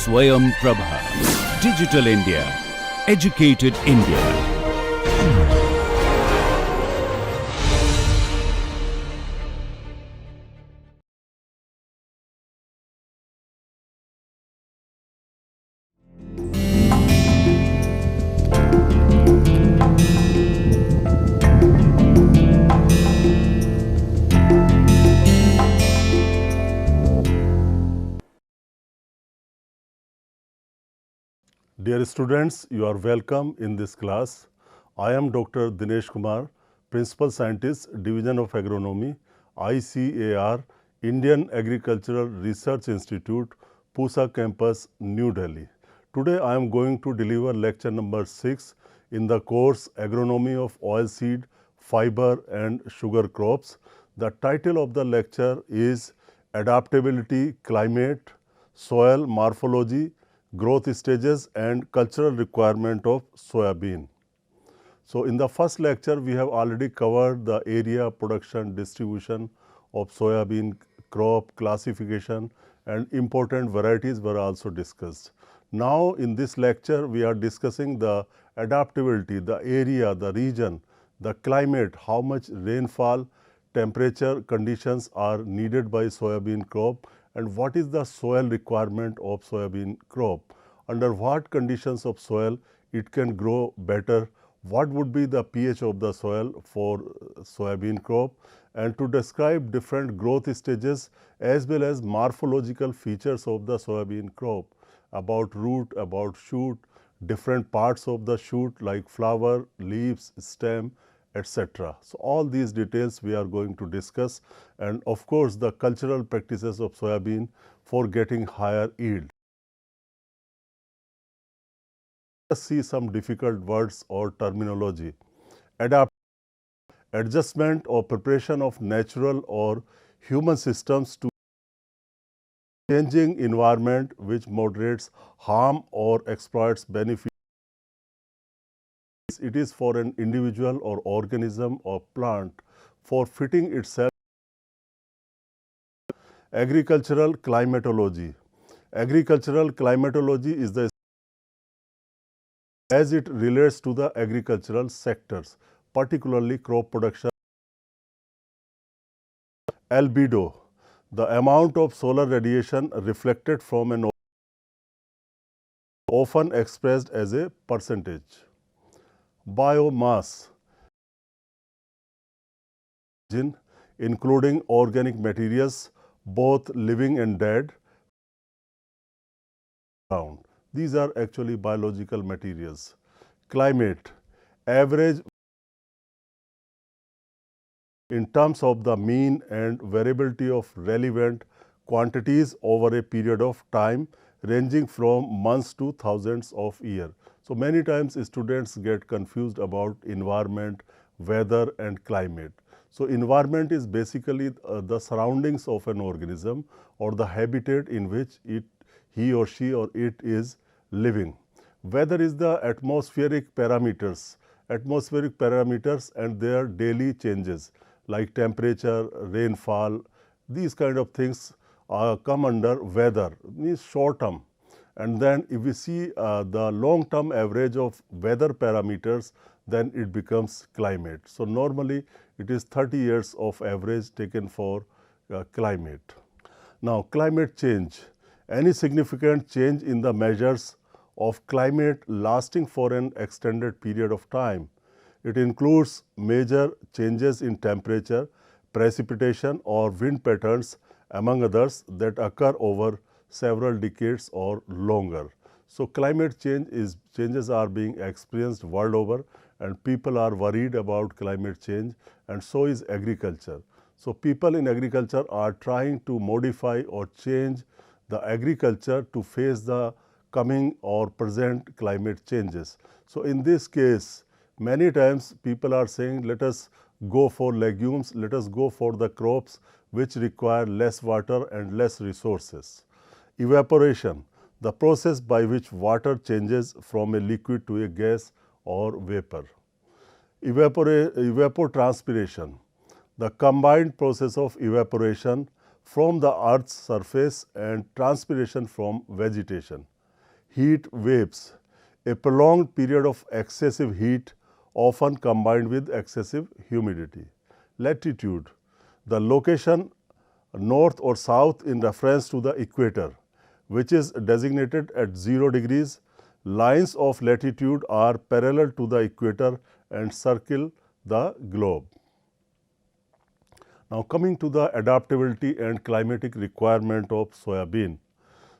SwayamPrabha. Digital India. Educated India. Dear students, you are welcome in this class. I am Dr. Dinesh Kumar, Principal Scientist, Division of Agronomy, ICAR, Indian Agricultural Research Institute, Pusa Campus, New Delhi. Today I am going to deliver lecture number 6 in the course Agronomy of Oilseed, Fiber and Sugar Crops. The title of the lecture is Adaptability, Climate, Soil Morphology, Growth Stages and Cultural Requirement of Soybean. So, in the first lecture we have already covered the area, production, distribution of soybean crop, classification and important varieties were also discussed. Now, in this lecture we are discussing the adaptability, the area, the region, the climate, how much rainfall, temperature conditions are needed by soybean crop and what is the soil requirement of soybean crop, under what conditions of soil it can grow better, what would be the pH of the soil for soybean crop, and to describe different growth stages as well as morphological features of the soybean crop, about root, about shoot, different parts of the shoot like flower, leaves, stem, etc. So, all these details we are going to discuss, and of course, the cultural practices of soybean for getting higher yield. Let us see some difficult words or terminology. Adjustment or preparation of natural or human systems to changing environment which moderates harm or exploits benefit. It is for an individual or organism or plant for fitting itself. Agricultural climatology. Agricultural climatology is the as it relates to the agricultural sectors, particularly crop production. Albedo, the amount of solar radiation reflected from an often expressed as a percentage. Biomass, including organic materials, both living and dead. These are actually biological materials. Climate, average in terms of the mean and variability of relevant quantities over a period of time ranging from months to thousands of years. So, many times students get confused about environment, weather and climate. So, environment is basically the surroundings of an organism or the habitat in which he or she or it is living. Weather is the atmospheric parameters and their daily changes like temperature, rainfall, these kind of things come under weather, means short term. And then if we see the long term average of weather parameters, then it becomes climate. So, normally it is 30 years of average taken for climate. Now, climate change, any significant change in the measures of climate lasting for an extended period of time. It includes major changes in temperature, precipitation or wind patterns among others that occur over several decades or longer. So, climate changes are being experienced world over and people are worried about climate change, and so is agriculture. So, people in agriculture are trying to modify or change the agriculture to face the coming or present climate changes. So, in this case, many times people are saying let us go for legumes, let us go for the crops which require less water and less resources. Evaporation, the process by which water changes from a liquid to a gas or vapor. Evapotranspiration, the combined process of evaporation from the earth's surface and transpiration from vegetation. heat waves, a prolonged period of excessive heat often combined with excessive humidity. Latitude, the location north or south in reference to the equator, which is designated at 0 degrees. Lines of latitude are parallel to the equator and circle the globe. Now coming to the adaptability and climatic requirement of soybean.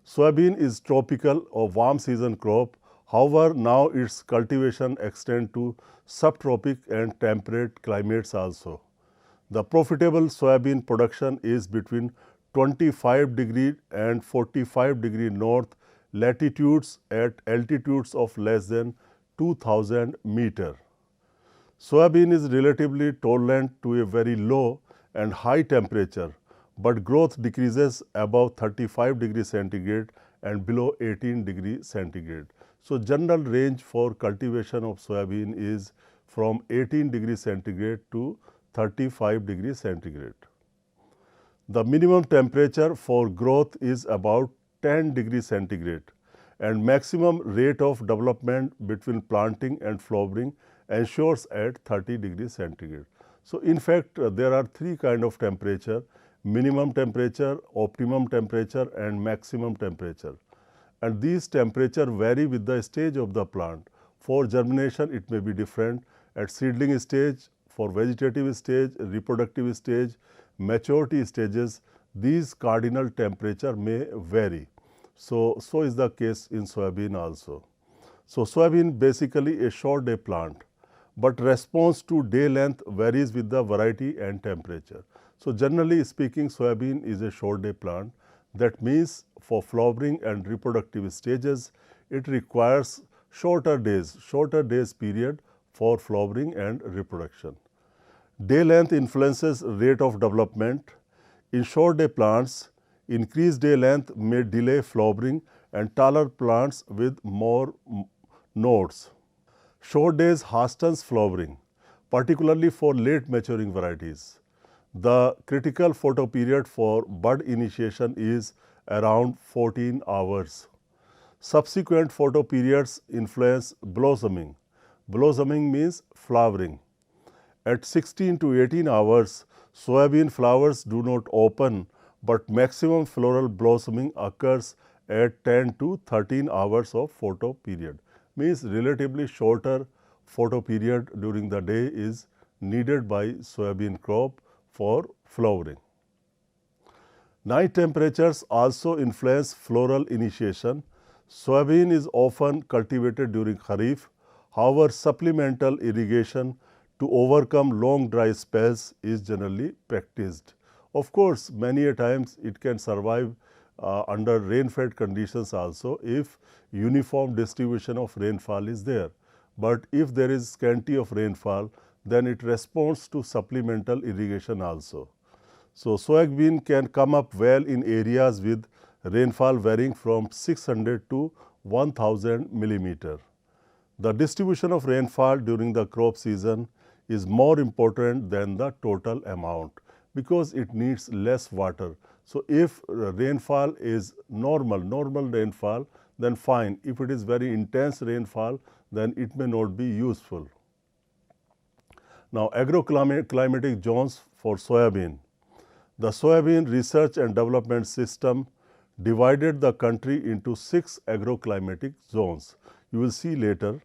Soybean is tropical or warm season crop. However, now its cultivation extends to subtropic and temperate climates also. The profitable soybean production is between 25 degree and 45 degree north latitudes at altitudes of less than 2000 meter. Soybean is relatively tolerant to a very low and high temperature, but growth decreases above 35 degrees centigrade and below 18 degrees centigrade. So, general range for cultivation of soybean is from 18 degrees centigrade to 35 degrees centigrade. The minimum temperature for growth is about 10 degrees centigrade and maximum rate of development between planting and flowering ensures at 30 degrees centigrade. So, in fact, there are three kinds of temperature: minimum temperature, optimum temperature and maximum temperature. And these temperature vary with the stage of the plant. For germination, it may be different. At seedling stage, for vegetative stage, reproductive stage, maturity stages, these cardinal temperature may vary. So is the case in soybean also. So, soybean basically a short day plant, but response to day length varies with the variety and temperature. So, generally speaking, soybean is a short day plant. That means for flowering and reproductive stages, it requires shorter days period for flowering and reproduction. Day length influences rate of development. In short day plants, increased day length may delay flowering and taller plants with more nodes. Short days hastens flowering, particularly for late maturing varieties. The critical photoperiod for bud initiation is around 14 hours. Subsequent photoperiods influence blossoming. Blossoming means flowering. At 16 to 18 hours, soybean flowers do not open, but maximum floral blossoming occurs at 10 to 13 hours of photoperiod. Means relatively shorter photoperiod during the day is needed by soybean crop for flowering. Night temperatures also influence floral initiation. Soybean is often cultivated during Kharif. However, supplemental irrigation to overcome long dry spells is generally practiced. Of course, many a times it can survive under rain-fed conditions also if uniform distribution of rainfall is there. But if there is scanty of rainfall, then it responds to supplemental irrigation also. So, soybean can come up well in areas with rainfall varying from 600 to 1000 millimeter. The distribution of rainfall during the crop season is more important than the total amount because it needs less water. So, if rainfall is normal rainfall, then fine. If it is very intense rainfall, then it may not be useful. Now, agroclimatic zones for soybean. The soybean research and development system divided the country into 6 agroclimatic zones. You will see later.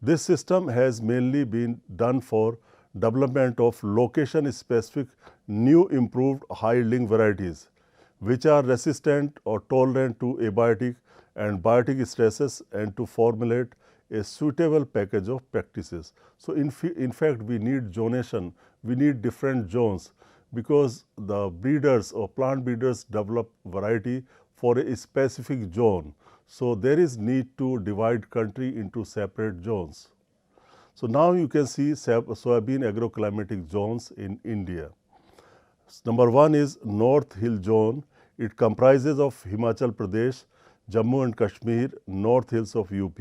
This system has mainly been done for development of location-specific new improved high-yielding varieties, which are resistant or tolerant to abiotic and biotic stresses and to formulate a suitable package of practices. So, in fact, we need zonation, we need different zones because the breeders or plant breeders develop variety for a specific zone. So, there is need to divide country into separate zones. So, now you can see soybean agroclimatic zones in India. Number 1 is North Hill Zone. It comprises of Himachal Pradesh, Jammu and Kashmir, North Hills of UP.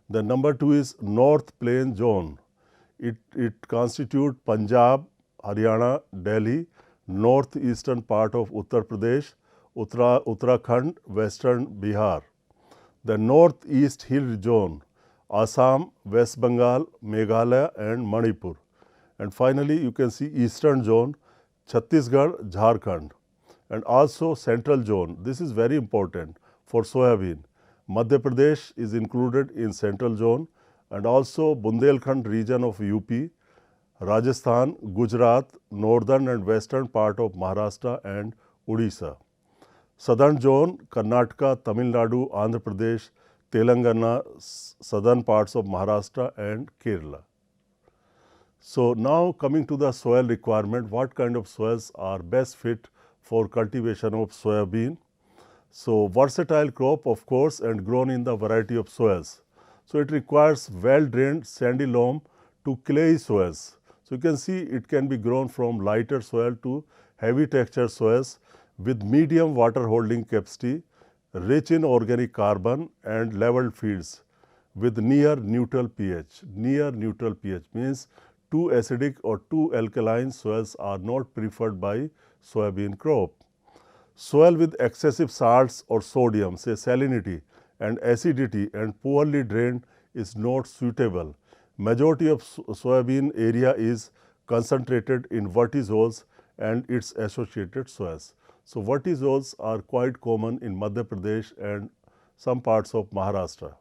The number 2 is North Plain Zone. It constitutes Punjab, Haryana, Delhi, northeastern part of Uttar Pradesh, Uttarakhand, western Bihar. the northeast hill zone, Assam, West Bengal, Meghalaya and Manipur. And finally, you can see eastern zone, Chhattisgarh, Jharkhand, and also central zone. This is very important for soybean. Madhya Pradesh is included in central zone, and also Bundelkhand region of UP, Rajasthan, Gujarat, northern and western part of Maharashtra and Odisha. Southern zone, Karnataka, Tamil Nadu, Andhra Pradesh, Telangana, southern parts of Maharashtra and Kerala. So now coming to the soil requirement, what kind of soils are best fit for cultivation of soybean? So versatile crop of course and grown in the variety of soils. So it requires well drained sandy loam to clayey soils. So you can see it can be grown from lighter soil to heavy texture soils with medium water holding capacity, rich in organic carbon and level fields with near neutral pH. Near neutral pH means too acidic or too alkaline soils are not preferred by soybean crop. Soil with excessive salts or sodium, say salinity and acidity and poorly drained is not suitable. Majority of soybean area is concentrated in vertisols and its associated soils. So vertisols are quite common in Madhya Pradesh and some parts of Maharashtra.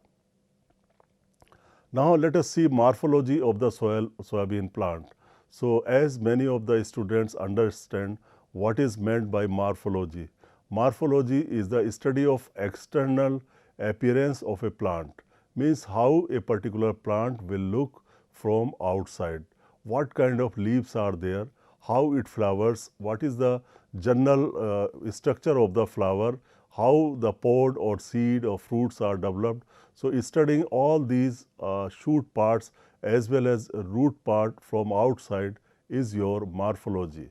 Now let us see morphology of the soybean plant. So as many of the students understand what is meant by morphology. Morphology is the study of external appearance of a plant, means how a particular plant will look from outside, what kind of leaves are there, how it flowers, what is the general structure of the flower, how the pod or seed or fruits are developed. So studying all these shoot parts as well as root part from outside is your morphology.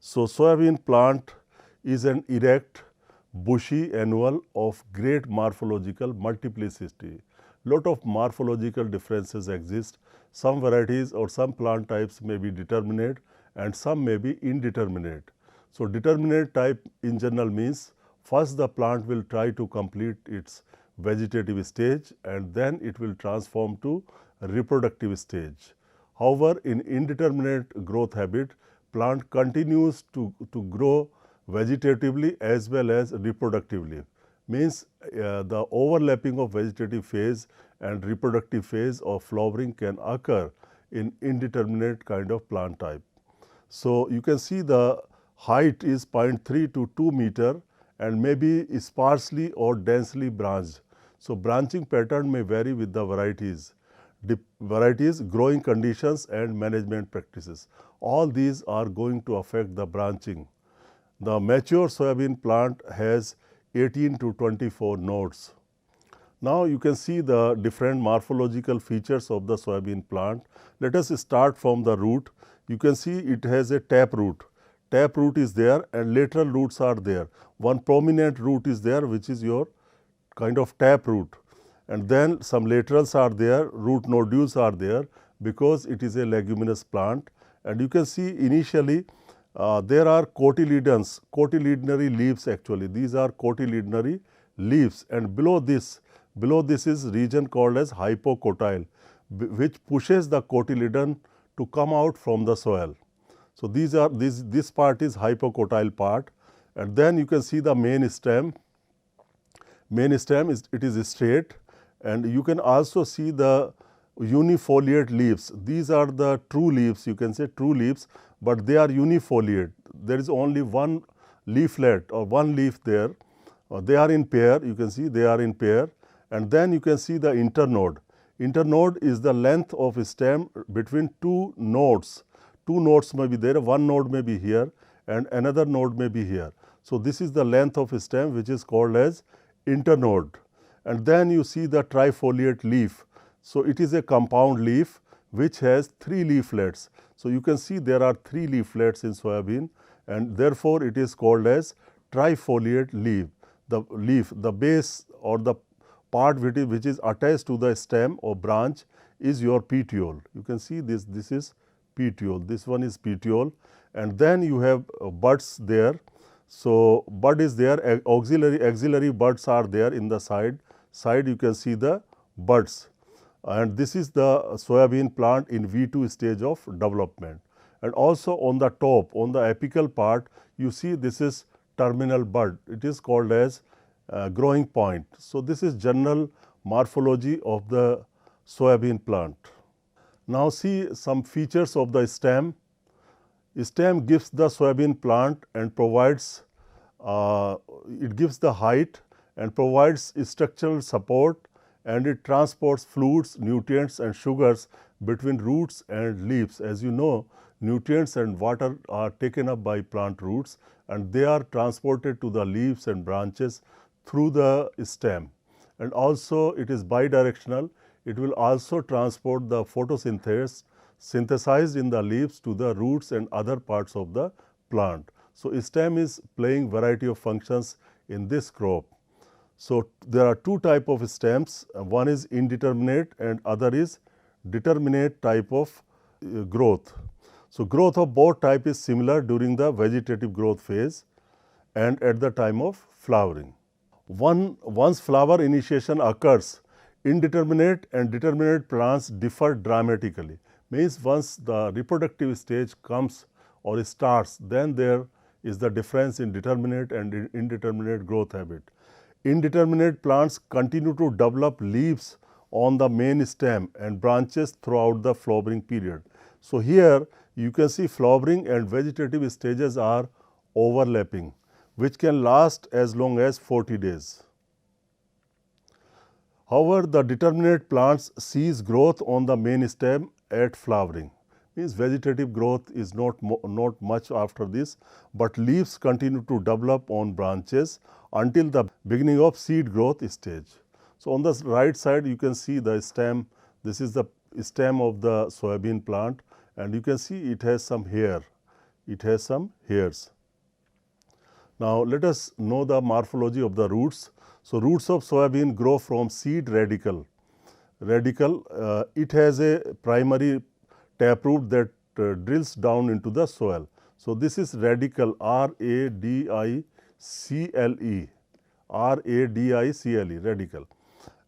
So soybean plant is an erect, bushy annual of great morphological multiplicity. Lot of morphological differences exist. Some varieties or some plant types may be determinate and some may be indeterminate. So determinate type in general means first the plant will try to complete its vegetative stage and then it will transform to reproductive stage. However, in indeterminate growth habit, plant continues to grow vegetatively as well as reproductively. Means the overlapping of vegetative phase and reproductive phase of flowering can occur in indeterminate kind of plant type. So you can see the height is 0.3 to 2 meter and may be sparsely or densely branched. So branching pattern may vary with the varieties. Growing conditions and management practices. All these are going to affect the branching. The mature soybean plant has 18 to 24 nodes. Now you can see the different morphological features of the soybean plant. Let us start from the root. You can see it has a tap root. Tap root is there and lateral roots are there. One prominent root is there which is your kind of tap root. And then some laterals are there, root nodules are there because it is a leguminous plant. And you can see initially there are cotyledonary leaves actually. These are cotyledonary leaves and below this is region called as hypocotyle which pushes the cotyledon to come out from the soil. So this part is hypocotyle part and then you can see the main stem. Main stem is straight and you can also see the unifoliate leaves. These are the true leaves, you can say true leaves, but they are unifoliate. There is only one leaflet or one leaf there. They are in pair, you can see they are in pair and then you can see the internode. Internode is the length of stem between two nodes. Two nodes may be there, one node may be here and another node may be here. So this is the length of stem which is called as internode. And then you see the trifoliate leaf. So it is a compound leaf which has 3 leaflets. So you can see there are 3 leaflets in soybean and therefore it is called as trifoliate leaf. The base or the part which is attached to the stem or branch is your petiole. You can see this is petiole, this one is petiole and then you have buds there. So bud is there, axillary buds are there in the side. side you can see the buds, and this is the soybean plant in V2 stage of development. And also on the top, on the apical part, you see this is terminal bud. It is called as growing point. So, this is general morphology of the soybean plant. Now, see some features of the stem. Stem gives the soybean plant and provides, it gives the height and provides structural support, and it transports fluids, nutrients and sugars between roots and leaves. As you know, nutrients and water are taken up by plant roots and they are transported to the leaves and branches through the stem. And also it is bidirectional. It will also transport the photosynthesis synthesized in the leaves to the roots and other parts of the plant. So, stem is playing variety of functions in this crop. So, there are two type of stems, one is indeterminate and other is determinate type of growth. So, growth of both type is similar during the vegetative growth phase and at the time of flowering. Once flower initiation occurs, indeterminate and determinate plants differ dramatically. Means once the reproductive stage comes or starts, then there is the difference in determinate and indeterminate growth habit. Indeterminate plants continue to develop leaves on the main stem and branches throughout the flowering period. So, here you can see flowering and vegetative stages are overlapping, which can last as long as 40 days. However, the determinate plants cease growth on the main stem at flowering. Means vegetative growth is not much after this, but leaves continue to develop on branches until the beginning of seed growth stage. So, on the right side you can see the stem. This is the stem of the soybean plant, and you can see it has some hair. It has some hairs. Now, let us know the morphology of the roots. So, roots of soybean grow from seed radicle. It has a primary taproot that drills down into the soil. So, this is radicle, R-A-D-I-C-L-E, radicle,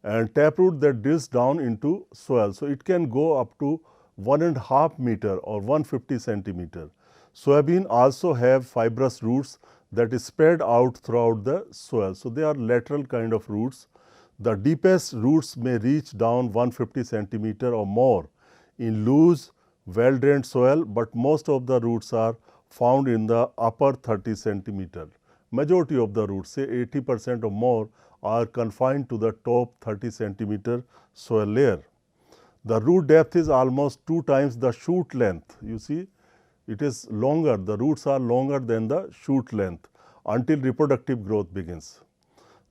and taproot that drills down into soil. So, it can go up to 1.5 meter or 150 centimeter. Soybean also have fibrous roots that is spread out throughout the soil. So, they are lateral kind of roots. The deepest roots may reach down 150 centimeter or more in loose, well drained soil, but most of the roots are found in the upper 30 centimeter. Majority of the roots, say 80% or more, are confined to the top 30 centimeter soil layer. The root depth is almost 2 times the shoot length. You see, it is longer, the roots are longer than the shoot length until reproductive growth begins.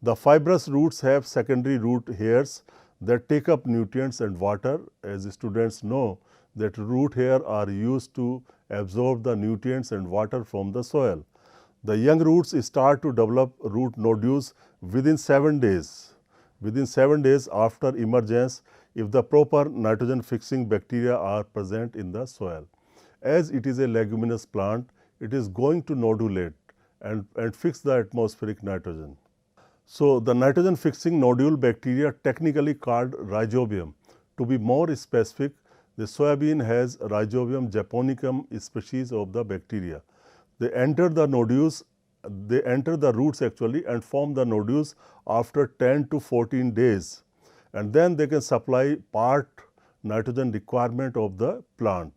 The fibrous roots have secondary root hairs that take up nutrients and water. As students know that root hair are used to absorb the nutrients and water from the soil. The young roots start to develop root nodules within 7 days. Within 7 days after emergence, if the proper nitrogen fixing bacteria are present in the soil. As it is a leguminous plant, it is going to nodulate and fix the atmospheric nitrogen. So, the nitrogen fixing nodule bacteria, technically called rhizobium. To be more specific, the soybean has Rhizobium japonicum species of the bacteria. They enter the nodules, they enter the roots actually and form the nodules after 10 to 14 days, and then they can supply part nitrogen requirement of the plant,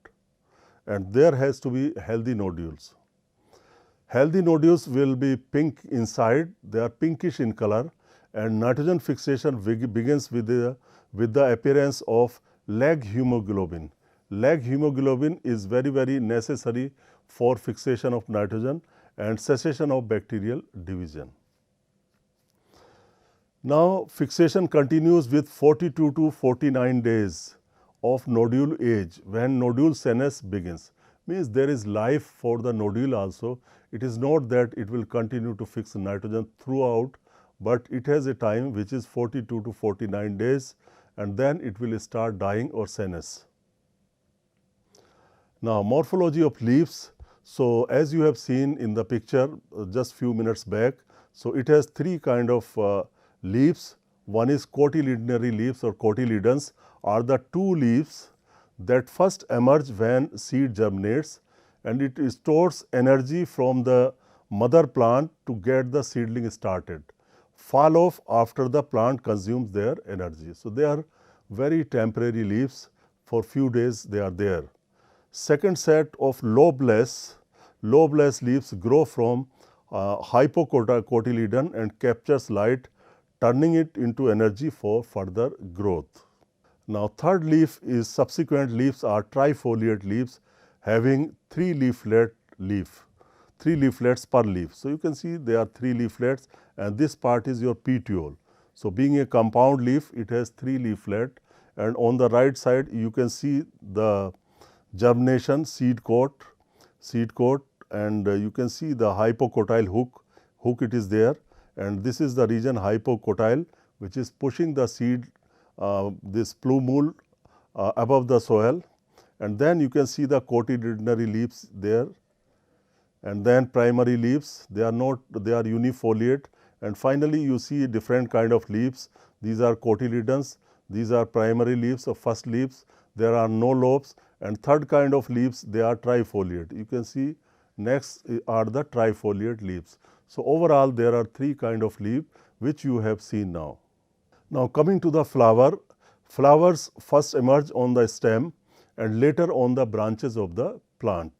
and there has to be healthy nodules. Healthy nodules will be pink inside, they are pinkish in color, and nitrogen fixation begins with the appearance of lag hemoglobin. Lag hemoglobin is very necessary for fixation of nitrogen and cessation of bacterial division. Now, fixation continues with 42 to 49 days of nodule age when nodule senescence begins. Means there is life for the nodule also. It is not that it will continue to fix nitrogen throughout, but it has a time which is 42 to 49 days, and then it will start dying or senesce. Now, morphology of leaves. So, as you have seen in the picture just few minutes back, so it has 3 kind of leaves. one is cotyledonary leaves or cotyledons are the two leaves that first emerge when seed germinates, and it stores energy from the mother plant to get the seedling started. Fall off after the plant consumes their energy. So, they are very temporary leaves, for few days they are there. Second set of lobeless leaves grow from hypocotyledon and captures light, turning it into energy for further growth. Now, third leaf is subsequent leaves are trifoliate leaves having three leaflets per leaf. So, you can see there are three leaflets and this part is your petiole. So, being a compound leaf, it has three leaflets, and on the right side you can see the germination seed coat, and you can see the hypocotyle hook it is there, and this is the region hypocotyle which is pushing the seed, this plumule above the soil, and then you can see the cotyledonary leaves there, and then primary leaves, they are unifoliate, and finally you see different kind of leaves. These are cotyledons, these are primary leaves or first leaves, there are no lobes, and third kind of leaves, they are trifoliate. You can see next are the trifoliate leaves. So, overall there are three kind of leaf which you have seen now. Now, coming to the flower, flowers first emerge on the stem and later on the branches of the plant,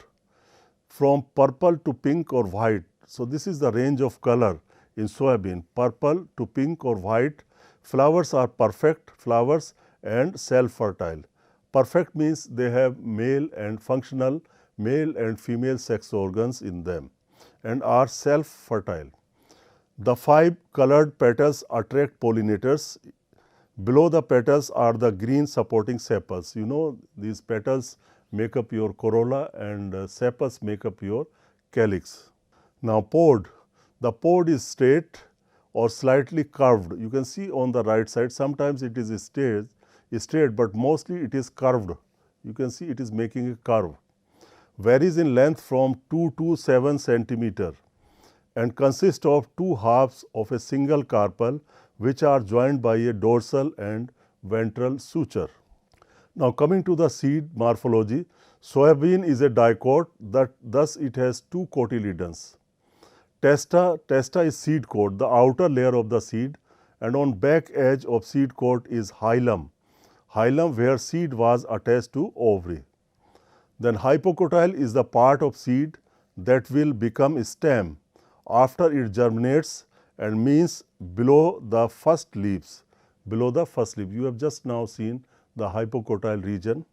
from purple to pink or white. So, this is the range of color in soybean, purple to pink or white. Flowers are perfect flowers and self-fertile. Perfect means they have male and functional male and female sex organs in them and are self-fertile. The 5 colored petals attract pollinators. Below the petals are the green supporting sepals. You know, these petals make up your corolla and sepals make up your calyx. Now, pod. The pod is straight or slightly curved. You can see on the right side, sometimes it is straight, but mostly it is curved. You can see it is making a curve. Varies in length from 2 to 7 centimeter and consists of two halves of a single carpel which are joined by a dorsal and ventral suture. Now, coming to the seed morphology, soybean is a dicot, thus it has two cotyledons. Testa is seed coat, the outer layer of the seed, and on back edge of seed coat is hilum where seed was attached to ovary. Then hypocotyle is the part of seed that will become stem after it germinates and means below the first leaves. You have just now seen the hypocotyle region.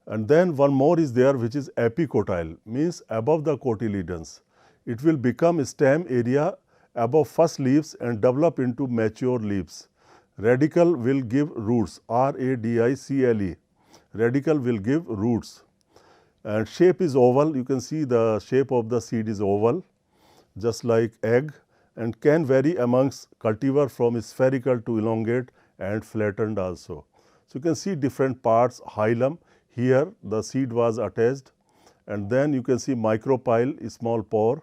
And then one more is there which is epicotyle, means above the cotyledons. It will become stem area above first leaves and develop into mature leaves. Radicle will give roots, radicle. Radicle will give roots. And shape is oval. You can see the shape of the seed is oval, just like egg, and can vary amongst cultivar from spherical to elongate and flattened also. So, you can see different parts. Hilum, here the seed was attached, and then you can see micropyle, small pore,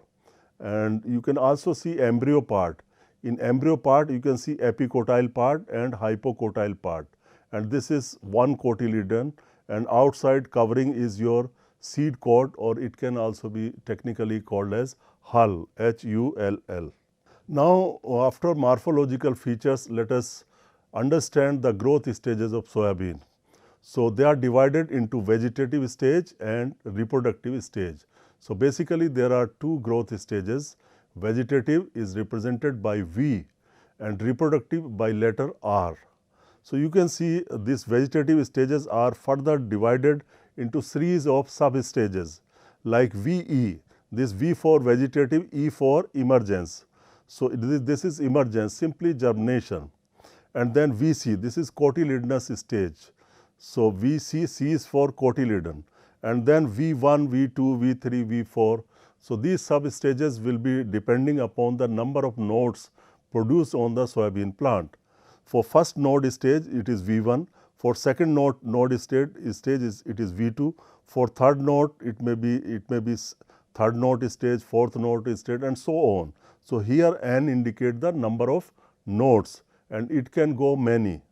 and you can also see embryo part. In embryo part, you can see epicotyle part and hypocotyle part, and this is one cotyledon, and outside covering is your seed coat, or it can also be technically called as hull, H-U-L-L. Now, after morphological features, let us understand the growth stages of soybean. So, they are divided into vegetative stage and reproductive stage. So, basically there are two growth stages. Vegetative is represented by V and reproductive by letter R. So, you can see these vegetative stages are further divided into series of sub-stages like VE, this V for vegetative, E for emergence. So, this is emergence, simply germination, and then VC, this is cotyledonous stage. So, VC, C is for cotyledon, and then V1, V2, V3, V4. So, these sub-stages will be depending upon the number of nodes produced on the soybean plant. For first node stage, it is V1. For second node stage it is V2. For third node, it may be third node stage, fourth node stage, and so on. So, here N indicate the number of nodes, and it can go many.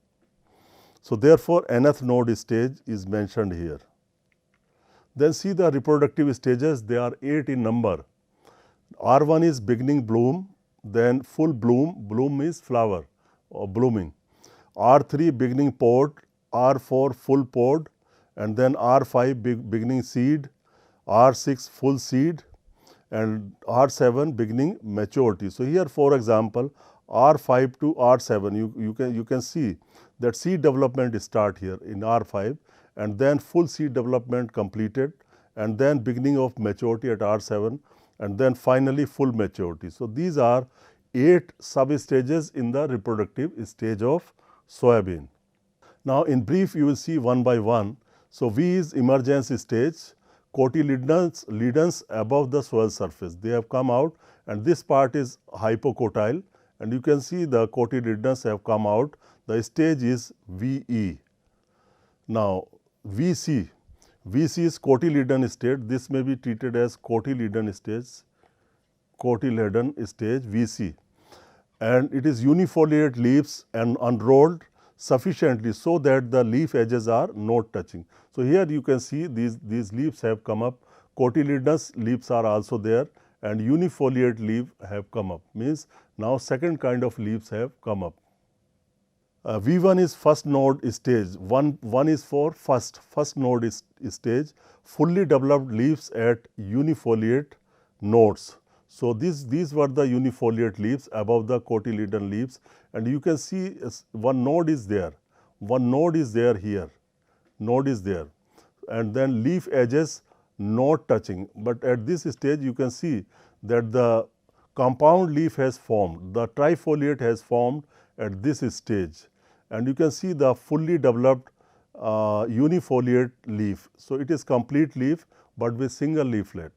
So therefore, nth node stage is mentioned here. Then see the reproductive stages, they are 8 in number. R1 is beginning bloom, then full bloom, bloom is flower or blooming. R3 beginning pod, R4 full pod, and then R5 beginning seed, R6 full seed, and R7 beginning maturity. So here for example, R5 to R7 you can see that seed development start here in R5, and then full seed development completed, and then beginning of maturity at R7, and then finally full maturity. So these are 8 sub-stages in the reproductive stage of soybean. Now in brief you will see one by one. So V is emergence stage, cotyledons above the soil surface, they have come out, and this part is hypocotyle, and you can see the cotyledons have come out. The stage is VE. Now VC is cotyledon stage. This may be treated as cotyledon stage VC, and it is unifoliate leaves and unrolled sufficiently so that the leaf edges are not touching. So here you can see these leaves have come up, cotyledonous leaves are also there, and unifoliate leaf have come up, means now second kind of leaves have come up. V1 is first node stage, one is for first node stage, fully developed leaves at unifoliate nodes. So these were the unifoliate leaves above the cotyledon leaves, and you can see one node is there here, node is there, and then leaf edges not touching. But at this stage you can see that the compound leaf has formed, the trifoliate has formed at this stage, and you can see the fully developed unifoliate leaf. So it is complete leaf but with single leaflet.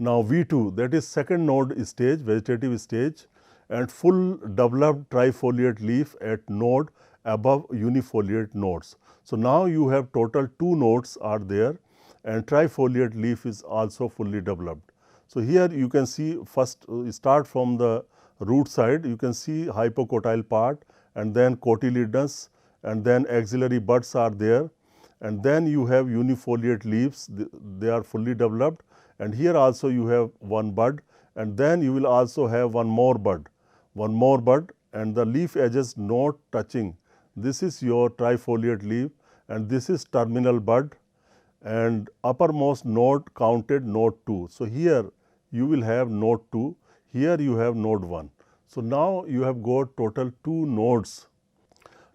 Now V2, that is second node stage, vegetative stage, and full developed trifoliate leaf at node above unifoliate nodes. So now you have total 2 nodes are there, and trifoliate leaf is also fully developed. So here you can see first start from the root side, you can see hypocotyle part, and then cotyledons, and then axillary buds are there, and then you have unifoliate leaves, they are fully developed, and here also you have one bud, and then you will also have one more bud, and the leaf edges not touching. This is your trifoliate leaf, and this is terminal bud, and uppermost node counted node 2. So here you will have node 2, here you have node 1. So now you have got total 2 nodes.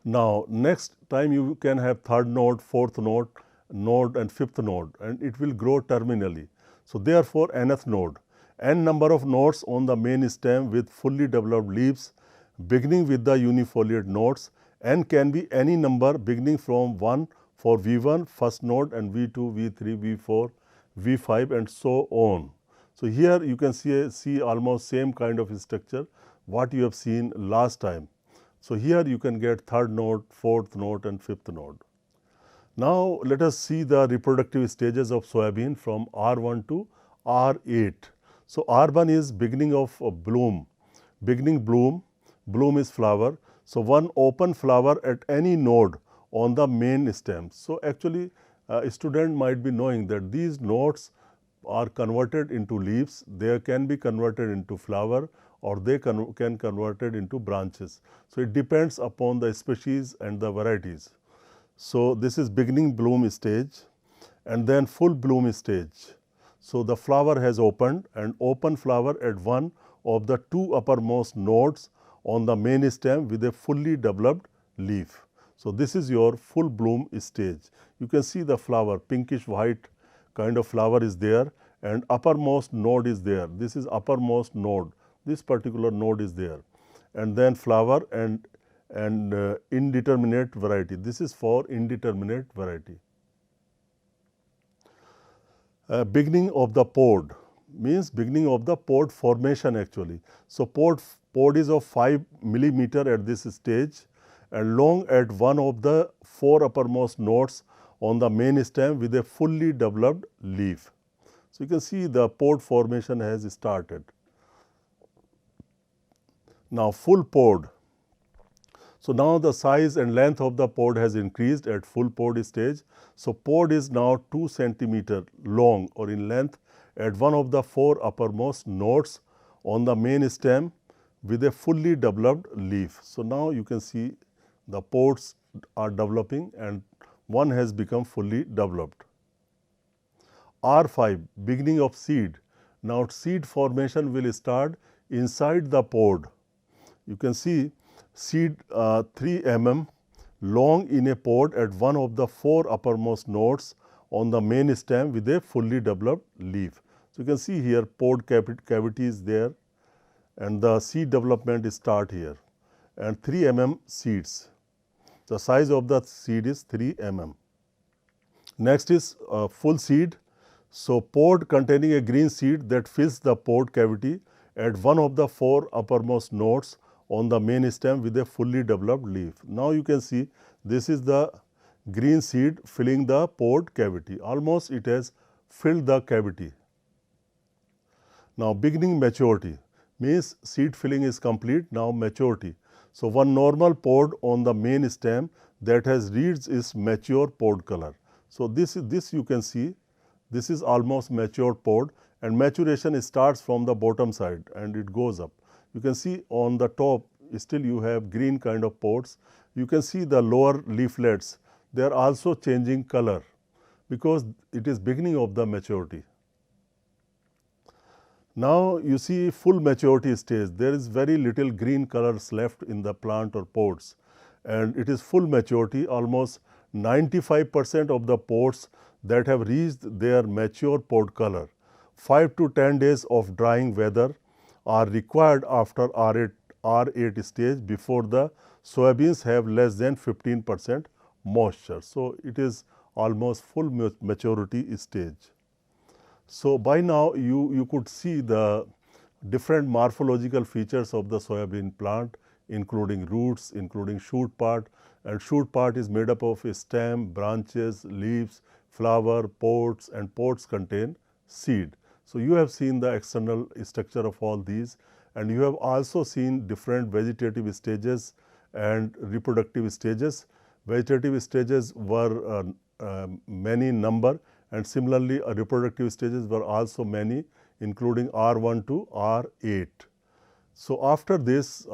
Now next time you can have third node, fourth node, and fifth node, and it will grow terminally. So therefore nth node, n number of nodes on the main stem with fully developed leaves beginning with the unifoliate nodes. N can be any number beginning from 1 for V1 first node, and V2, V3, V4, V5 and so on. So here you can see almost same kind of structure what you have seen last time. So here you can get third node, fourth node and fifth node. Now let us see the reproductive stages of soybean from R1 to R8. So R1 is beginning of bloom, bloom is flower. So one open flower at any node on the main stem. So actually a student might be knowing that these nodes are converted into leaves, they can be converted into flower, or they can converted into branches. So it depends upon the species and the varieties. So this is beginning bloom stage, and then full bloom stage. So the flower has opened, and open flower at one of the 2 uppermost nodes on the main stem with a fully developed leaf. So this is your full bloom stage. You can see the flower, pinkish white kind of flower is there, and uppermost node is there. This is uppermost node. This particular node is there, and then flower and indeterminate variety. This is for indeterminate variety. Beginning of the pod means beginning of the pod formation actually. So pod is of 5 millimeter at this stage and long at one of the 4 uppermost nodes on the main stem with a fully developed leaf. So you can see the pod formation has started. Now full pod. So now the size and length of the pod has increased at full pod stage. So pod is now 2 centimeter long or in length at one of the 4 uppermost nodes on the main stem with a fully developed leaf. So now you can see the pods are developing and one has become fully developed. R5, beginning of seed. Now seed formation will start inside the pod. You can see seed 3 mm long in a pod at one of the 4 uppermost nodes on the main stem with a fully developed leaf. So you can see here pod cavity is there and the seed development start here and 3 mm seeds. The size of the seed is 3 mm. Next is full seed. So pod containing a green seed that fills the pod cavity at one of the 4 uppermost nodes on the main stem with a fully developed leaf. Now you can see this is the green seed filling the pod cavity. Almost it has filled the cavity. Now beginning maturity means seed filling is complete. Now maturity. So one normal pod on the main stem that has reached its mature pod color. So this you can see. This is almost mature pod and maturation starts from the bottom side and it goes up. You can see on the top still you have green kind of pods. You can see the lower leaflets, they are also changing color because it is beginning of the maturity. Now you see full maturity stage, there is very little green colors left in the plant or pods and it is full maturity. Almost 95% of the pods that have reached their mature pod color. 5 to 10 days of drying weather are required after R8 stage before the soybeans have less than 15% moisture. So it is almost full maturity stage. So by now you could see the different morphological features of the soybean plant, including roots, including shoot part, and shoot part is made up of a stem, branches, leaves, flower, pods, and pods contain seed. So you have seen the external structure of all these and you have also seen different vegetative stages and reproductive stages. Vegetative stages were many in number and similarly reproductive stages were also many, including R1 to R8. So after this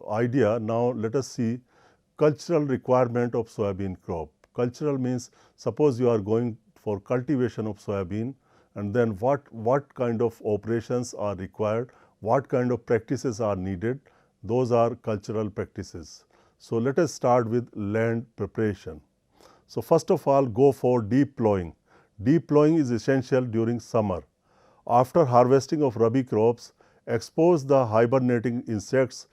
idea, now let us see cultural requirement of soybean crop. Cultural means suppose you are going for cultivation of soybean and then what kind of operations are required, what kind of practices are needed, those are cultural practices. So let us start with land preparation. So first of all go for deep plowing. Deep plowing is essential during summer. After harvesting of rabi crops, expose the hibernating insects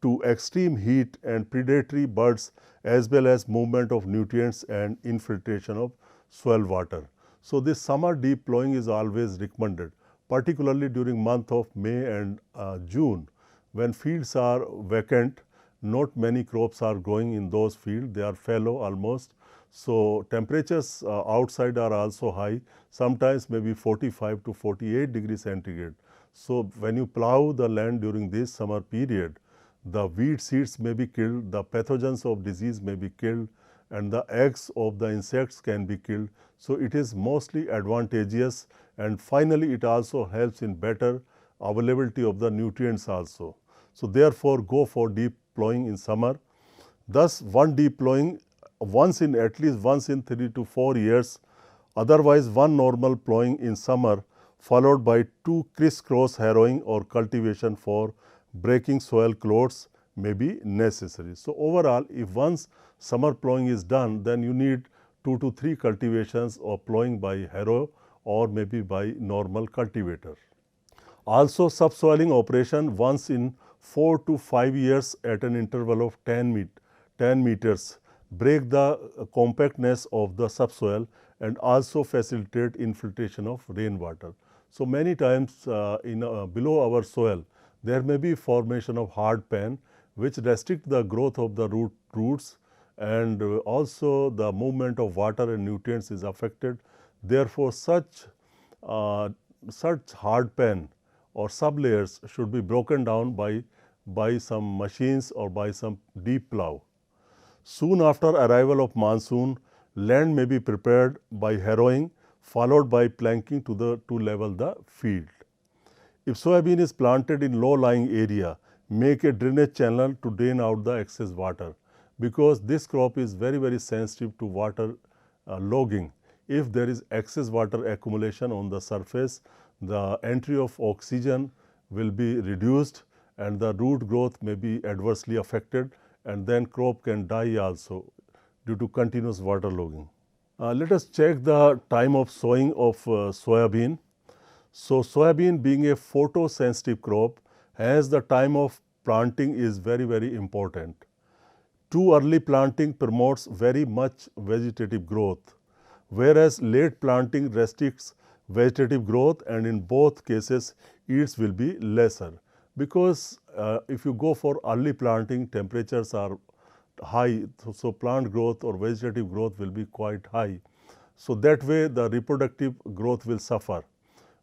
to extreme heat and predatory birds as well as movement of nutrients and infiltration of soil water. So this summer deep plowing is always recommended, particularly during month of May and June when fields are vacant. Not many crops are growing in those fields, they are fallow almost. So temperatures outside are also high, sometimes maybe 45 to 48 degrees centigrade. So when you plow the land during this summer period, the weed seeds may be killed, the pathogens of disease may be killed and the eggs of the insects can be killed. So it is mostly advantageous and finally it also helps in better availability of the nutrients also. So therefore go for deep plowing in summer. Thus one deep plowing at least once in 3 to 4 years, otherwise one normal plowing in summer followed by 2 crisscross harrowing or cultivation for breaking soil clods may be necessary. So overall if once summer plowing is done, then you need 2 to 3 cultivations or plowing by harrow or maybe by normal cultivator. Also subsoiling operation once in 4 to 5 years at an interval of 10 meters break the compactness of the subsoil and also facilitate infiltration of rainwater. So many times below our soil there may be formation of hard pan which restrict the growth of the roots and also the movement of water and nutrients is affected. Therefore such hard pan or sublayers should be broken down by by some machines or by some deep plow. Soon after arrival of monsoon, land may be prepared by harrowing, followed by planking to level the field. If soybean is planted in low-lying area, make a drainage channel to drain out the excess water, because this crop is very sensitive to water logging. If there is excess water accumulation on the surface, the entry of oxygen will be reduced and the root growth may be adversely affected, and then crop can die also due to continuous water logging. Let us check the time of sowing of soybean. So, soybean being a photosensitive crop, has the time of planting is very important. Too early planting promotes very much vegetative growth, whereas late planting restricts vegetative growth, and in both cases yields will be lesser, because if you go for early planting, temperatures are high, so plant growth or vegetative growth will be quite high. So that way the reproductive growth will suffer,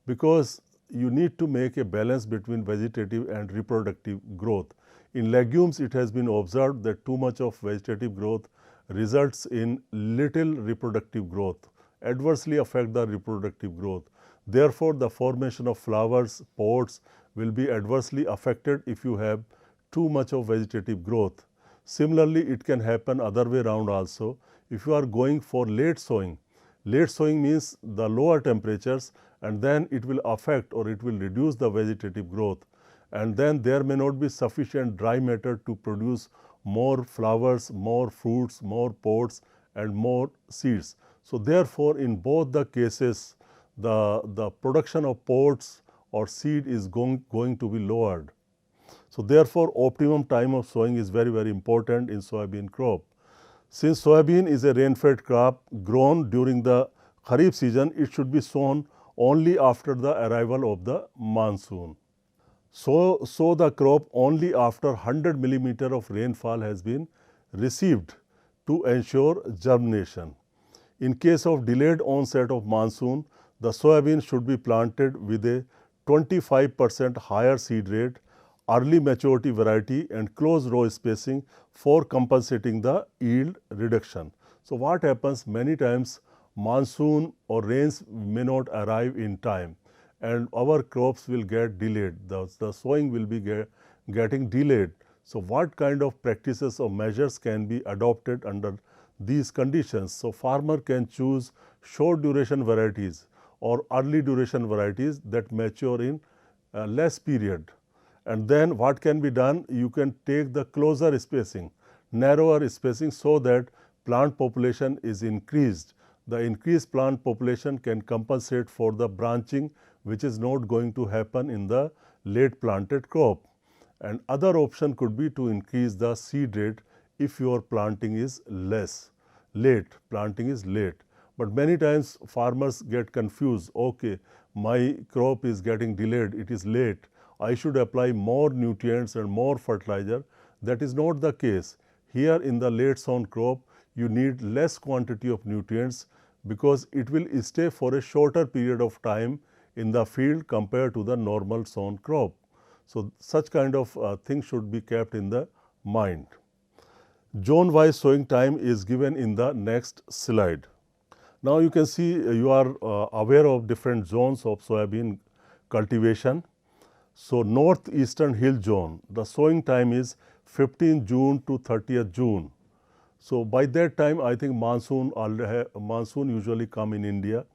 because you need to make a balance between vegetative and reproductive growth. In legumes, it has been observed that too much of vegetative growth results in little reproductive growth, adversely affect the reproductive growth. Therefore, the formation of flowers, pods will be adversely affected if you have too much of vegetative growth. Similarly, it can happen other way around also. If you are going for late sowing means the lower temperatures, and then it will affect or it will reduce the vegetative growth, and then there may not be sufficient dry matter to produce more flowers, more fruits, more pods and more seeds. So therefore, in both the cases, the production of pods or seed is going to be lowered. So therefore, optimum time of sowing is very important in soybean crop. Since soybean is a rain-fed crop grown during the Kharif season, it should be sown only after the arrival of the monsoon. Sow the crop only after 100 millimeter of rainfall has been received to ensure germination. In case of delayed onset of monsoon, the soybean should be planted with a 25% higher seed rate, early maturity variety and close row spacing for compensating the yield reduction. So what happens, many times monsoon or rains may not arrive in time and our crops will get delayed, the sowing will be getting delayed. So what kind of practices or measures can be adopted under these conditions? So farmer can choose short duration varieties or early duration varieties that mature in less period. And then what can be done? You can take the closer spacing, narrower spacing, so that plant population is increased. The increased plant population can compensate for the branching, which is not going to happen in the late planted crop. And other option could be to increase the seed rate if your planting is planting is late. But many times farmers get confused, okay, my crop is getting delayed, it is late, I should apply more nutrients and more fertilizer. That is not the case. Here in the late sown crop, you need less quantity of nutrients because it will stay for a shorter period of time in the field compared to the normal sown crop. So such kind of things should be kept in the mind. Zone-wise sowing time is given in the next slide. Now you can see you are aware of different zones of soybean cultivation. So northeastern hill zone, the sowing time is 15 June to 30th June. So by that time, I think monsoon usually come in India.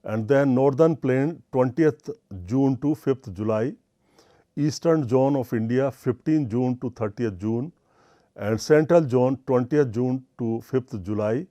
And then northern plain 20th June to 5th July, eastern zone of India 15 June to 30th June, and central zone 20th June to 5th July,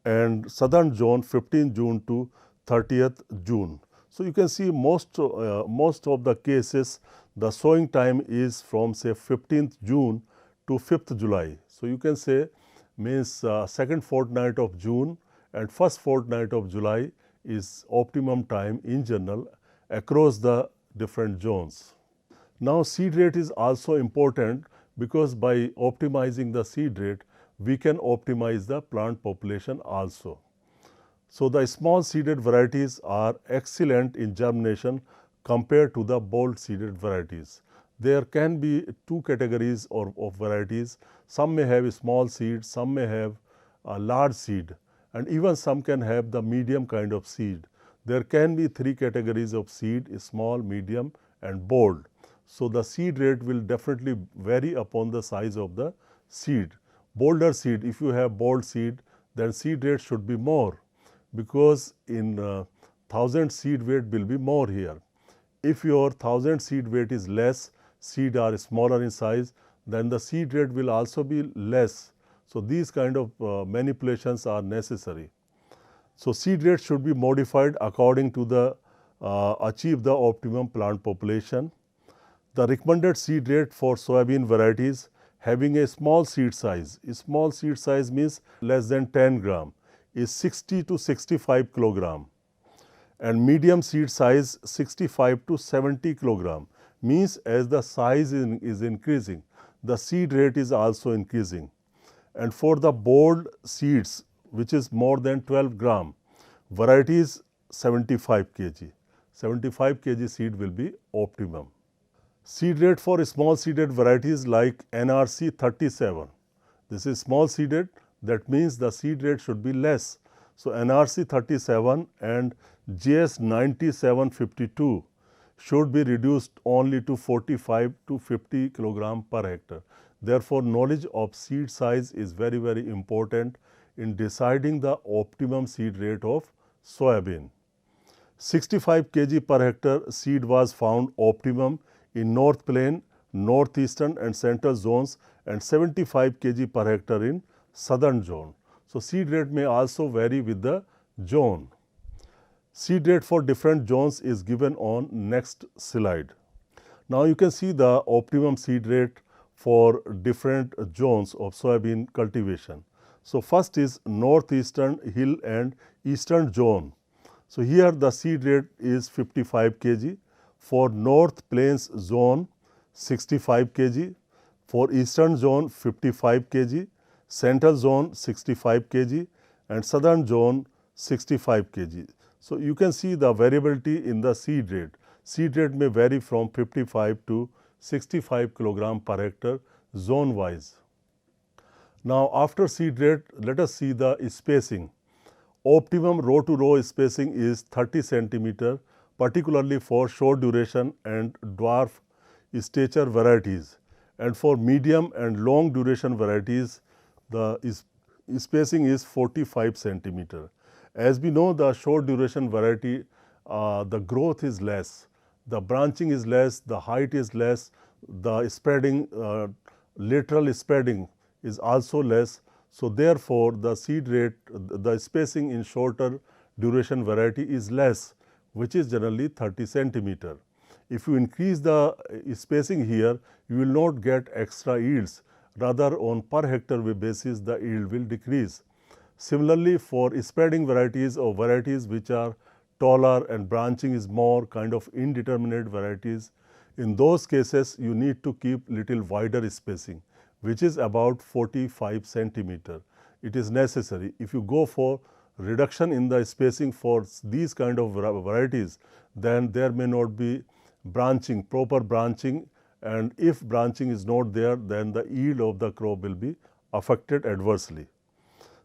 and southern zone 15 June to 30th June. So you can see most of the cases, the sowing time is from say 15th June to 5th July. So you can say means second fortnight of June and first fortnight of July is optimum time in general across the different zones. Now seed rate is also important because by optimizing the seed rate, we can optimize the plant population also. So the small seeded varieties are excellent in germination compared to the bold seeded varieties. there can be two categories of varieties. Some may have a small seed, some may have a large seed, and even some can have the medium kind of seed. There can be three categories of seed: small, medium and bold. So the seed rate will definitely vary upon the size of the seed. Bolder seed, if you have bold seed, then seed rate should be more, because in 1000 seed weight will be more here. If your 1000 seed weight is less, seed are smaller in size, then the seed rate will also be less. So these kind of manipulations are necessary. So seed rate should be modified according to the achieve the optimum plant population. The recommended seed rate for soybean varieties having a small seed size means less than 10 gram, is 60 to 65 kilogram, and medium seed size 65 to 70 kilogram, means as the size is increasing, the seed rate is also increasing. And for the bold seeds, which is more than 12 gram, varieties 75 kg. 75 kg seed will be optimum. Seed rate for small seeded varieties like NRC 37. This is small seeded, that means the seed rate should be less. So NRC 37 and JS 9752 should be reduced only to 45 to 50 kilogram per hectare. Therefore, knowledge of seed size is very, very important in deciding the optimum seed rate of soybean. 65 kg per hectare seed was found optimum in North Plain, Northeastern and Central zones, and 75 kg per hectare in Southern zone. So seed rate may also vary with the zone. Seed rate for different zones is given on next slide. Now you can see the optimum seed rate for different zones of soybean cultivation. So first is Northeastern Hill and Eastern zone. So here the seed rate is 55 kg. For North Plains zone 65 kg, for Eastern zone 55 kg, Central zone 65 kg and Southern zone 65 kg. So you can see the variability in the seed rate. Seed rate may vary from 55 to 65 kilogram per hectare zone wise. Now after seed rate, let us see the spacing. Optimum row to row spacing is 30 centimeter, particularly for short duration and dwarf stature varieties, and for medium and long duration varieties the spacing is 45 centimeter. As we know, the short duration variety, the growth is less, the branching is less, the height is less, the spreading, lateral spreading is also less. So therefore, the seed rate, the spacing in shorter duration variety is less, which is generally 30 centimeter. If you increase the spacing here, you will not get extra yields. Rather, on per hectare basis, the yield will decrease. Similarly, for spreading varieties or varieties which are taller and branching is more, kind of indeterminate varieties, in those cases you need to keep little wider spacing, which is about 45 centimeter. It is necessary. If you go for reduction in the spacing for these kind of varieties, then there may not be branching, proper branching, and if branching is not there, then the yield of the crop will be affected adversely.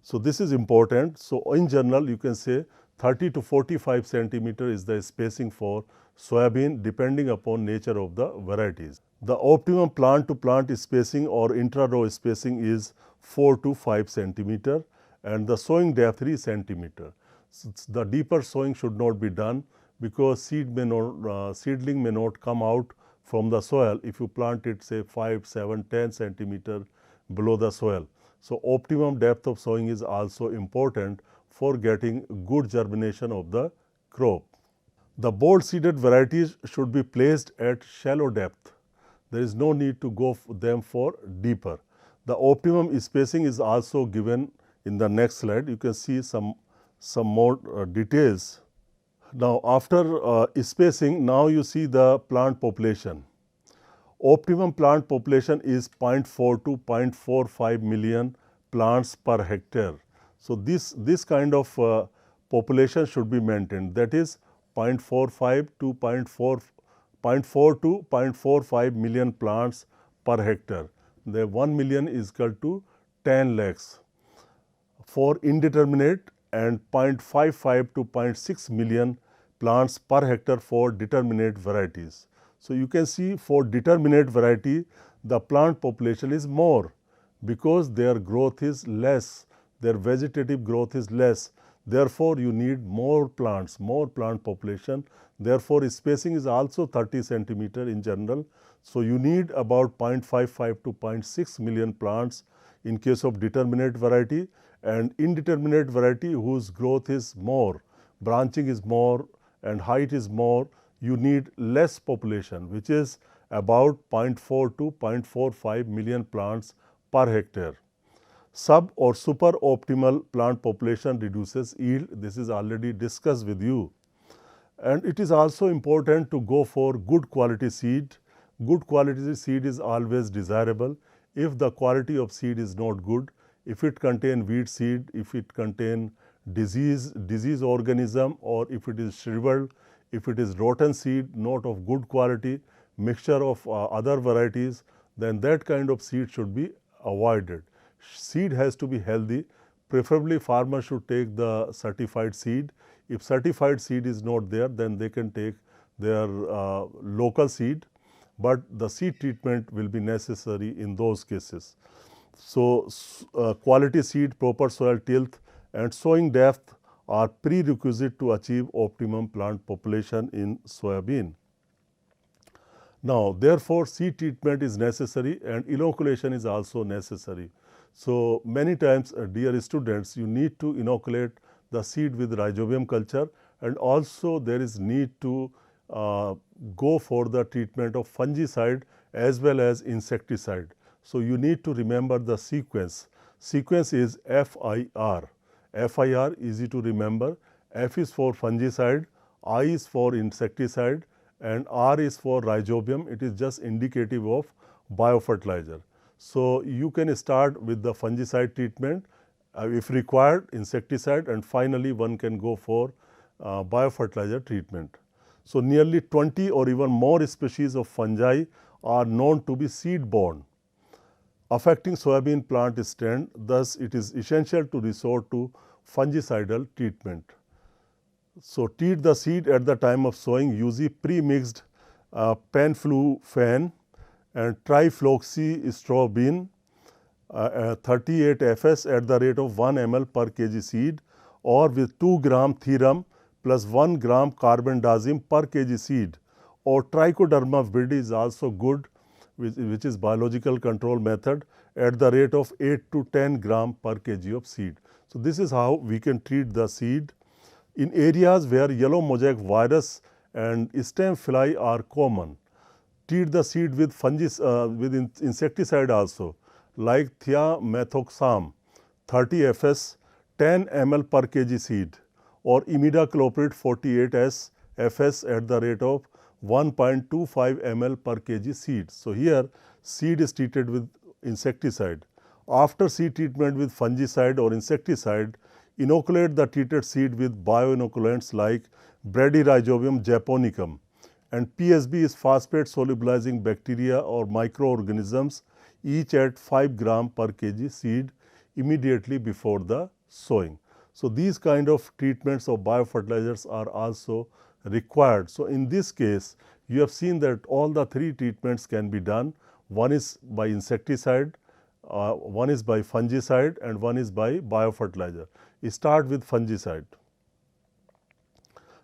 So this is important. So in general, you can say 30 to 45 centimeter is the spacing for soybean, depending upon nature of the varieties. The optimum plant to plant spacing or intra-row spacing is 4 to 5 centimeter, and the sowing depth 3 centimeter. So the deeper sowing should not be done, because seedling may not come out from the soil if you plant it say 5, 7, 10 centimeter below the soil. So optimum depth of sowing is also important for getting good germination of the crop. The bold seeded varieties should be placed at shallow depth. There is no need to go them for deeper. The optimum spacing is also given in the next slide. You can see some more details. Now after spacing, now you see the plant population. Optimum plant population is 0.4 to 0.45 million plants per hectare. So this kind of population should be maintained, that is 0.45 to 0.4 to 0.45 million plants per hectare. The 1 million is equal to 10 lakhs. For indeterminate and 0.55 to 0.6 million plants per hectare for determinate varieties. So, you can see for determinate variety the plant population is more because their growth is less, their vegetative growth is less. Therefore, you need more plants, more plant population. Therefore, spacing is also 30 centimeter in general. So, you need about 0.55 to 0.6 million plants in case of determinate variety, and indeterminate variety whose growth is more, branching is more and height is more, you need less population, which is about 0.4 to 0.45 million plants per hectare. Sub or super optimal plant population reduces yield. This is already discussed with you. And it is also important to go for good quality seed. Good quality seed is always desirable. If the quality of seed is not good, if it contain weed seed, if it contain disease organism, or if it is shriveled, if it is rotten seed, not of good quality, mixture of other varieties, then that kind of seed should be avoided. Seed has to be healthy. Preferably farmer should take the certified seed. If certified seed is not there, then they can take their local seed, but the seed treatment will be necessary in those cases. So, quality seed, proper soil tilth and sowing depth are prerequisite to achieve optimum plant population in soybean. Now, therefore, seed treatment is necessary and inoculation is also necessary. So, many times dear students, you need to inoculate the seed with rhizobium culture, and also there is need to go for the treatment of fungicide as well as insecticide. So, you need to remember the sequence. Sequence is FIR. FIR easy to remember. F is for fungicide, I is for insecticide and R is for rhizobium. It is just indicative of biofertilizer. So, you can start with the fungicide treatment, if required insecticide, and finally one can go for biofertilizer treatment. So, nearly 20 or even more species of fungi are known to be seed borne, affecting soybean plant stand. Thus, it is essential to resort to fungicidal treatment. So, treat the seed at the time of sowing using pre-mixed penflufen and trifloxystrobin 38 Fs at the rate of 1 ml per kg seed, or with 2 gram therum plus 1 gram carbendazim per kg seed, or trichoderma viride is also good, which is biological control method, at the rate of 8 to 10 gram per kg of seed. So, this is how we can treat the seed. In areas where yellow mosaic virus and stem fly are common, treat the seed with with insecticide also, like thiamethoxam 30 Fs 10 ml per kg seed, or imidacloprid 48 Fs at the rate of 1.25 ml per kg seed. So, here seed is treated with insecticide. After seed treatment with fungicide or insecticide, inoculate the treated seed with bioinoculants like Bradyrhizobium japonicum, and PSB is phosphate solubilizing bacteria or microorganisms, each at 5 gram per kg seed immediately before the sowing. So, these kind of treatments of biofertilizers are also required. So, in this case, you have seen that all the three treatments can be done. One is by insecticide, one is by fungicide, and one is by biofertilizer. Start with fungicide.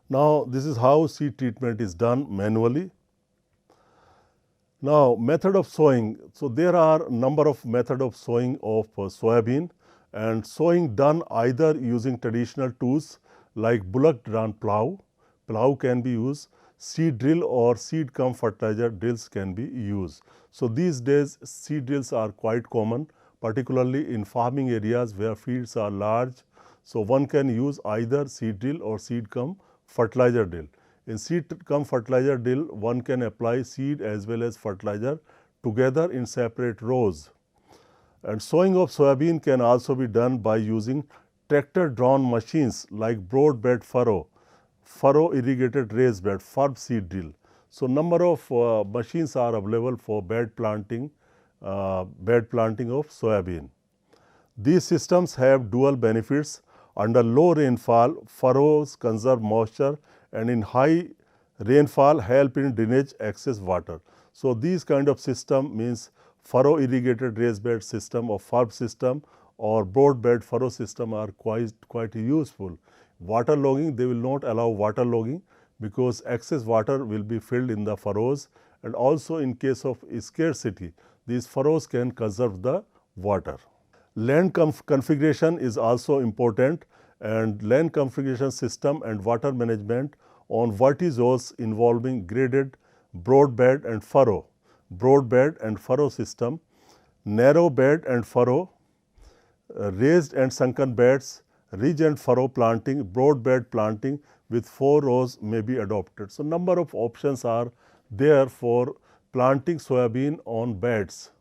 Now, this is how seed treatment is done manually. Now, method of sowing. So, there are number of method of sowing of soybean, and sowing done either using traditional tools like bullock drawn plow. Plow can be used, seed drill or seed cum fertilizer drills can be used. So, these days seed drills are quite common, particularly in farming areas where fields are large. So, one can use either seed drill or seed cum fertilizer drill. In seed cum fertilizer drill, one can apply seed as well as fertilizer together in separate rows. And sowing of soybean can also be done by using tractor drawn machines like broad bed furrow irrigated raised bed, FIBRE seed drill. So, number of machines are available for bed planting of soybean. These systems have dual benefits. Under low rainfall, furrows conserve moisture, and in high rainfall help in drainage excess water. So, these kind of system means furrow irrigated raised bed system or FIBRE system or broad bed furrow system are quite useful. Water logging, they will not allow water logging because excess water will be filled in the furrows, and also in case of scarcity, these furrows can conserve the water. Land configuration is also important, and land configuration system and water management on vertizoles involving graded broad bed and furrow, system, narrow bed and furrow, raised and sunken beds, ridge and furrow planting, broad bed planting with 4 rows may be adopted. So, number of options are there for planting soybean on beds.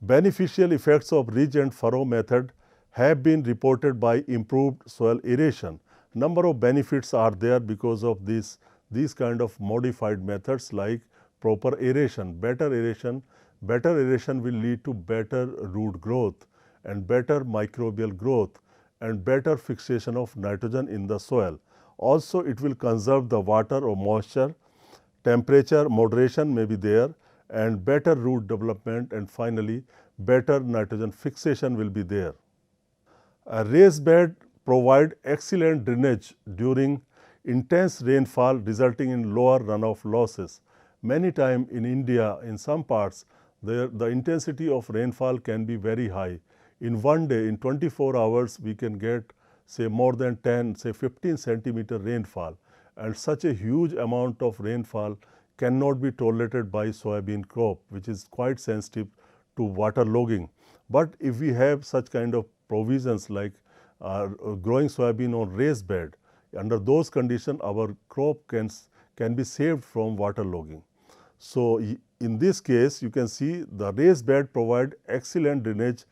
Beneficial effects of ridge and furrow method have been reported by improved soil aeration. Number of benefits are there because of these kind of modified methods like proper aeration. Better aeration will lead to better root growth and better microbial growth and better fixation of nitrogen in the soil. Also, it will conserve the water or moisture, temperature moderation may be there, and better root development, and finally better nitrogen fixation will be there. A raised bed provide excellent drainage during intense rainfall resulting in lower runoff losses. Many times in India, in some parts, the intensity of rainfall can be very high. In one day, in 24 hours, we can get say more than 10, say 15 centimeter rainfall, and such a huge amount of rainfall cannot be tolerated by soybean crop, which is quite sensitive to water logging. But if we have such kind of provisions like growing soybean on raised bed, under those conditions our crop can be saved from water logging. So, in this case you can see the raised bed provide excellent drainage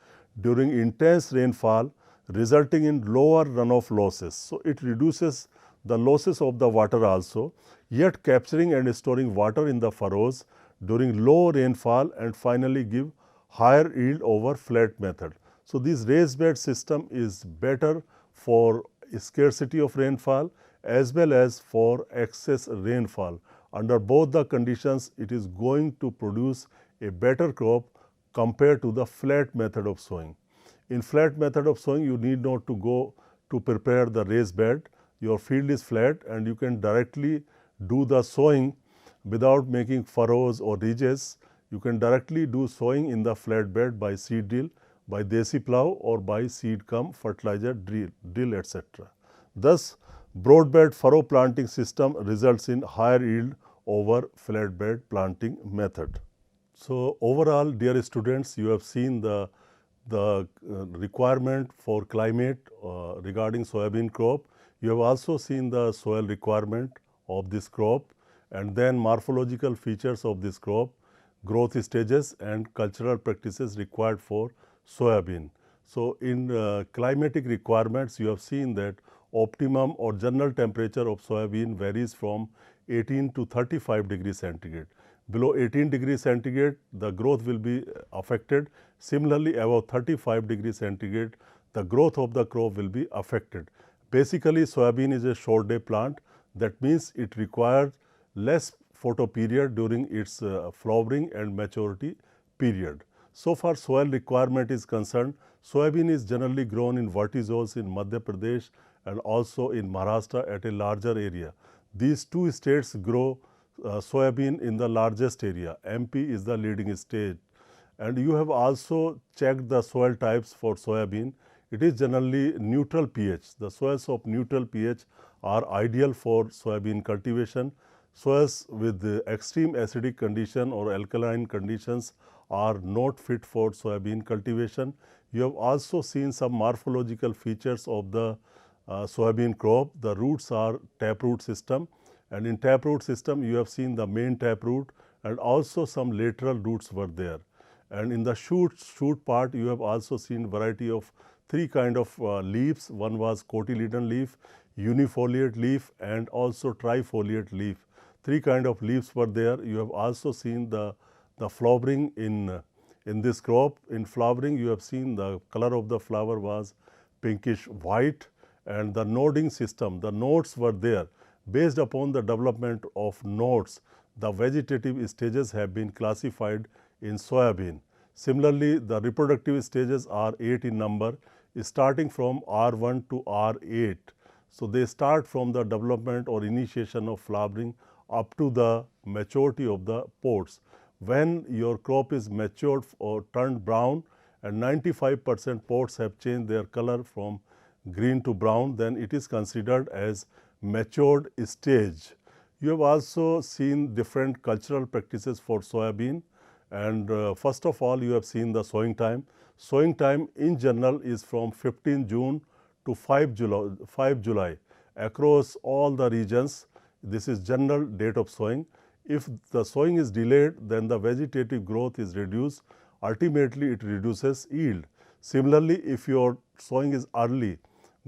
during intense rainfall resulting in lower runoff losses. So, it reduces the losses of the water also, yet capturing and storing water in the furrows during low rainfall and finally give higher yield over flat method. So, this raised bed system is better for scarcity of rainfall as well as for excess rainfall. Under both the conditions, it is going to produce a better crop compared to the flat method of sowing. In flat method of sowing, you need not to go to prepare the raised bed. Your field is flat and you can directly do the sowing without making furrows or ridges. You can directly do sowing in the flat bed by seed drill, by desi plow or by seed cum fertilizer drill etc. Thus, broad bed furrow planting system results in higher yield over flat bed planting method. So, overall dear students, you have seen the requirement for climate regarding soybean crop. You have also seen the soil requirement of this crop and then morphological features of this crop, growth stages and cultural practices required for soybean. So, in climatic requirements, you have seen that optimum or general temperature of soybean varies from 18 to 35 degrees centigrade. Below 18 degrees centigrade, the growth will be affected. Similarly, above 35 degrees centigrade, the growth of the crop will be affected. Basically, soybean is a short day plant. That means it requires less photo period during its flowering and maturity period. So far soil requirement is concerned, soybean is generally grown in vertizoles in Madhya Pradesh and also in Maharashtra at a larger area. These two states grow soybean in the largest area. MP is the leading state. And you have also checked the soil types for soybean. It is generally neutral pH. The soils of neutral pH are ideal for soybean cultivation. Soils with extreme acidic condition or alkaline conditions are not fit for soybean cultivation. You have also seen some morphological features of the soybean crop. The roots are taproot system, and in taproot system you have seen the main taproot and also some lateral roots were there. And in the shoot part you have also seen variety of three kind of leaves. One was cotyledon leaf, unifoliate leaf and also trifoliate leaf. three kind of leaves were there. You have also seen the flowering in this crop. In flowering, you have seen the color of the flower was pinkish white, and the noding system, the nodes were there. Based upon the development of nodes, the vegetative stages have been classified in soybean. Similarly, the reproductive stages are 8 in number, starting from R1 to R8. So, they start from the development or initiation of flowering up to the maturity of the pods. When your crop is matured or turned brown and 95% pods have changed their color from green to brown, then it is considered as matured stage. You have also seen different cultural practices for soybean, and first of all you have seen the sowing time. Sowing time in general is from 15 June to 5 July across all the regions. This is general date of sowing. If the sowing is delayed, then the vegetative growth is reduced. Ultimately, it reduces yield. Similarly, if your sowing is early,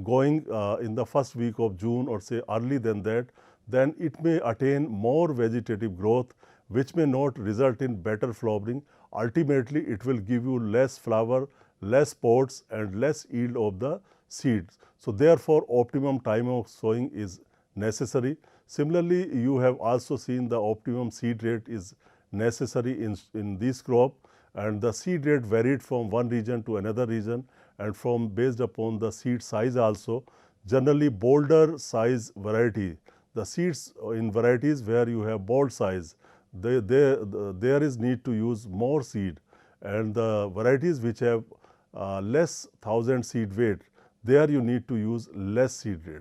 going in the first week of June or say early than that, then it may attain more vegetative growth, which may not result in better flowering. Ultimately, it will give you less flower, less pods and less yield of the seeds. So, therefore, optimum time of sowing is necessary. Similarly, you have also seen the optimum seed rate is necessary in this crop, and the seed rate varied from one region to another region and from based upon the seed size also. Generally, bolder size variety, the seeds in varieties where you have bold size, there is need to use more seed, and the varieties which have less 1000 seed weight, there you need to use less seed rate.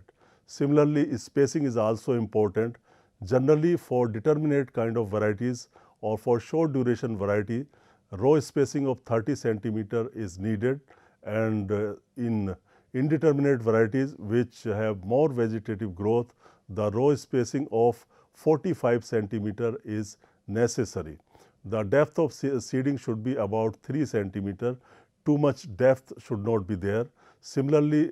Similarly, spacing is also important. Generally, for determinate kind of varieties or for short duration variety, row spacing of 30 centimeter is needed, and in indeterminate varieties which have more vegetative growth, the row spacing of 45 centimeter is necessary. The depth of seeding should be about 3 centimeter. Too much depth should not be there. Similarly,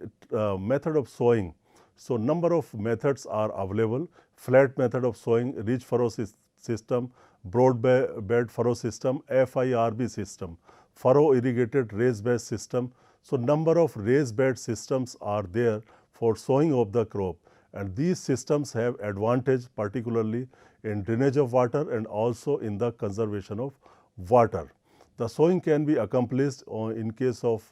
method of sowing. So, number of methods are available: flat method of sowing, ridge furrow system, broad bed furrow system, FIRB system, furrow irrigated raised bed system. So, number of raised bed systems are there for sowing of the crop, and these systems have advantage particularly in drainage of water and also in the conservation of water. The sowing can be accomplished in case of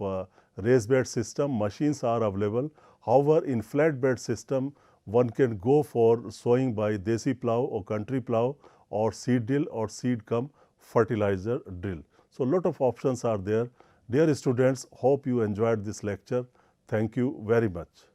raised bed system. Machines are available. However, in flat bed system, one can go for sowing by desi plow or country plow or seed drill or seed cum fertilizer drill. So, lot of options are there. Dear students, hope you enjoyed this lecture. Thank you very much.